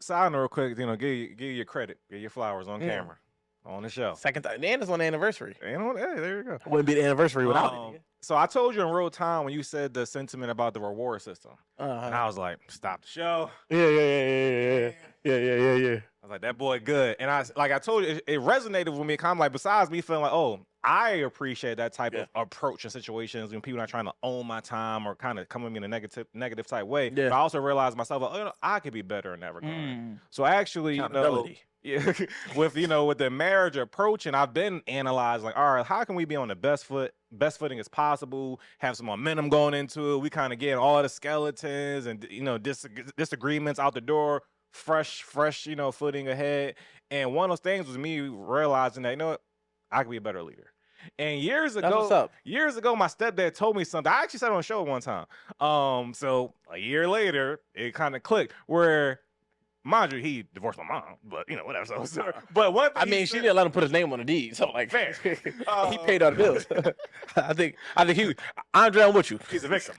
side note real quick, give you your credit, give your flowers on camera, on the show. Second time, and it's on the anniversary. Hey, there you go. Wouldn't be the anniversary without it. So I told you in real time when you said the sentiment about the reward system, and I was like, stop the show. Yeah. I was like, that boy good, and I told you, it resonated with me. Kind of like, besides me feeling like, oh, I appreciate that type of approach in situations when people are not trying to own my time or kind of come at me in a negative type way. But I also realized myself, I could be better in that regard. So actually, with the marriage approach, and I've been analyzing like, all right, how can we be on the best footing as possible, have some momentum going into it. We kind of get all the skeletons and disagreements out the door, fresh footing ahead. And one of those things was me realizing that I could be a better leader. And years ago, my stepdad told me something. I actually said it on a show one time. So a year later, it kind of clicked. Where, mind you, he divorced my mom, but whatever. So but one thing she didn't let him put his name on the deed. So like, fair. He paid all the bills. I think Andre, I'm with you. He's a victim.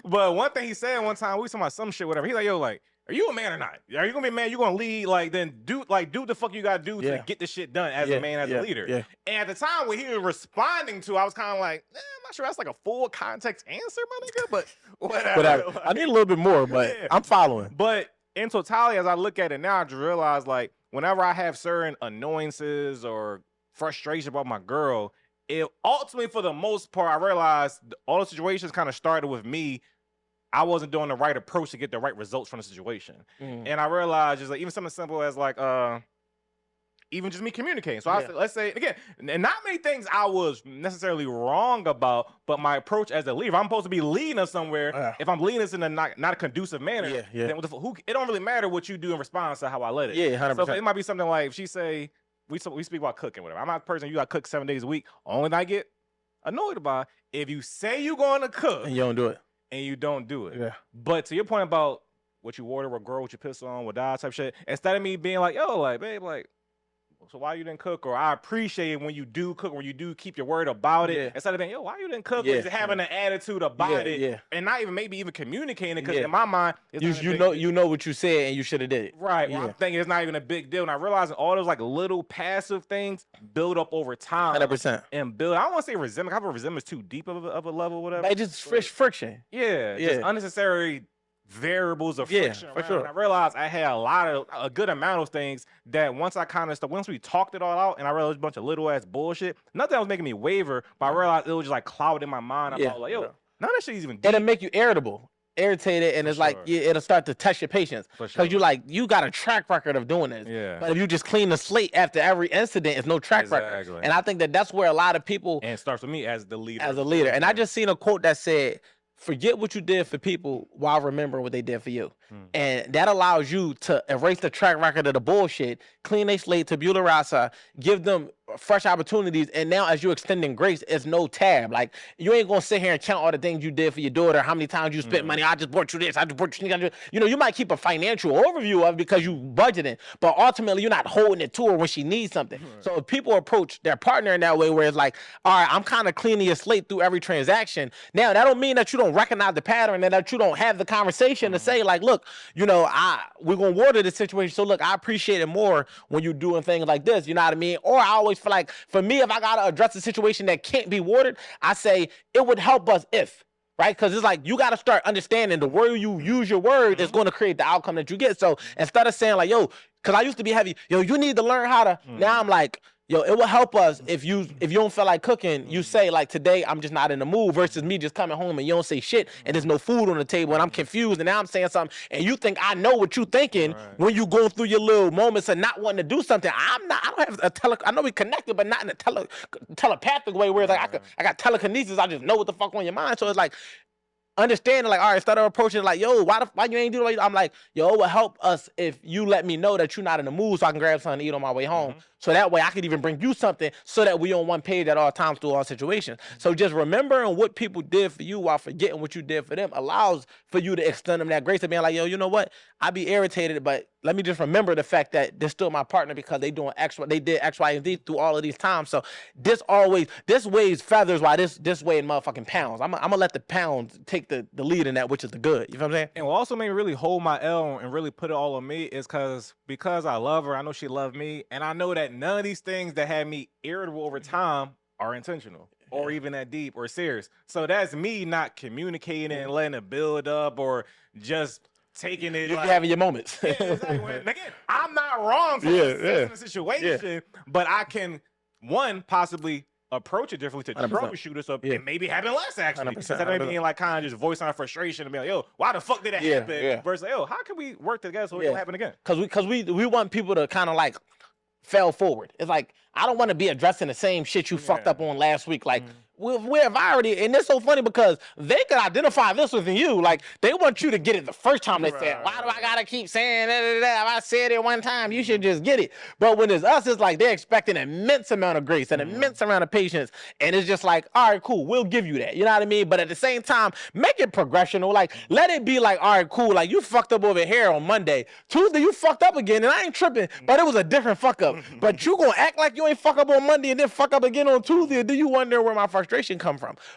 But one thing he said one time, we were talking about some shit, whatever. He's like, yo, like, are you a man or not? Are you gonna be a man? You gonna lead? Like, then do the fuck you gotta do to get this shit done as a man, as a leader. Yeah. And at the time when he was responding to, I was kind of like, I'm not sure that's like a full context answer, my nigga. But whatever. I need a little bit more, but I'm following. But in totality, as I look at it now, I just realize like whenever I have certain annoyances or frustration about my girl, it ultimately, for the most part, I realized all the situations kind of started with me. I wasn't doing the right approach to get the right results from the situation. And I realized just like even something simple as like even just me communicating. So let's say again, and not many things I was necessarily wrong about, but my approach as a leader. If I'm supposed to be leading us somewhere, if I'm leading us in a not a conducive manner, then it don't really matter what you do in response to how I let it. Yeah, 100%. So it might be something like if she say we speak about cooking, whatever. I'm not the person you got to cook 7 days a week. Only thing I get annoyed about if you say you're going to cook and you don't do it. And you don't do it. Yeah. But to your point about what you order, what girl, what you piss on, what die type shit, instead of me being like, yo, like, babe, like, so why you didn't cook? Or I appreciate it when you do cook, when you do keep your word about it. Instead of being, yo, why you didn't cook? Just having an attitude about it. And not even maybe even communicating it. Because in my mind, it's you know what you said and you should have did it. Right. Well, I'm thinking it's not even a big deal. And I realizing all those like little passive things build up over time. 100%. And build. I don't want to say resentment. I have a resentment too deep of a level, whatever. Like just friction. Just unnecessary variables of friction. For sure. And I realized I had a good amount of things that once we talked it all out, and I realized a bunch of little ass bullshit. Nothing that was making me waver, but I realized it was just like clouding my mind. I was like, yo, none of that shit is even deep. It'll make you irritated, and it's like it'll start to test your patience because you got a track record of doing this. But if you just clean the slate after every incident, it's no track record. And I think that's where a lot of people, and it starts with me as the leader. And I just seen a quote that said, forget what you did for people while remembering what they did for you. And that allows you to erase the track record of the bullshit, clean their slate, tabula rasa, give them fresh opportunities. And now as you're extending grace, it's no tab. Like, you ain't gonna sit here and count all the things you did for your daughter, how many times you spent money. I just bought you this, I just bought you. You might keep a financial overview of it because you budgeting, but ultimately you're not holding it to her when she needs something. So if people approach their partner in that way, where it's like, all right, I'm kind of cleaning your slate through every transaction. Now, that don't mean that you don't recognize the pattern and that you don't have the conversation to say, like, look, we're gonna water the situation. So look, I appreciate it more when you're doing things like this. You know what I mean? Or I always feel like, for me, if I gotta address a situation that can't be watered, I say it would help us if, right? Because it's like, you gotta start understanding the way you use your word is gonna create the outcome that you get. So instead of saying like, yo, because I used to be heavy, yo, you need to learn how to, now I'm like, yo, it will help us if you don't feel like cooking, you say like, today I'm just not in the mood, versus me just coming home and you don't say shit and there's no food on the table and I'm confused and now I'm saying something and you think I know what you thinking when you go through your little moments of not wanting to do something. I don't have I know we connected, but not in a telepathic way where it's like I got telekinesis, I just know what the fuck on your mind. So it's like, understanding, like, all right, instead of approaching like, yo, why you ain't do it? I'm like, yo, it would help us if you let me know that you're not in the mood so I can grab something to eat on my way home. So that way I could even bring you something so that we on one page at all times through all situations. So just remembering what people did for you while forgetting what you did for them allows for you to extend them that grace of being like, yo, you know what? I be irritated, but let me just remember the fact that they're still my partner because they did X, Y, and Z through all of these times. So this weighs feathers while this weighing motherfucking pounds. I'm gonna let the pounds take the lead in that, which is the good. You know what I'm saying? And what also made me really hold my L and really put it all on me is because I love her, I know she loved me, and I know that none of these things that had me irritable over time are intentional or even that deep or serious. So that's me not communicating and letting it build up or just taking it. You're having your moments. Yeah, exactly. Again, I'm not wrong for the situation, but I can, one, possibly approach it differently to 100%. troubleshoot us up and maybe having less actually. 100%, Instead of being like kind of just voicing our frustration and being like, yo, why the fuck did that happen? Versus, yo, how can we work together so it don't happen again? Because we want people to kind of like fail forward. It's like, I don't want to be addressing the same shit you fucked up on last week. Like, where have I already, and it's so funny because they could identify this within you. Like, they want you to get it the first time they say it. Why do I gotta keep saying that? If I said it one time, you should just get it. But when it's us, it's like they're expecting an immense amount of grace, an immense amount of patience. And it's just like, all right, cool, we'll give you that. You know what I mean? But at the same time, make it progressional. Like, let it be like, all right, cool, like you fucked up over here on Monday. Tuesday, you fucked up again, and I ain't tripping, but it was a different fuck up. But you gonna act like you ain't fuck up on Monday and then fuck up again on Tuesday, and then you wonder where my frustration come from.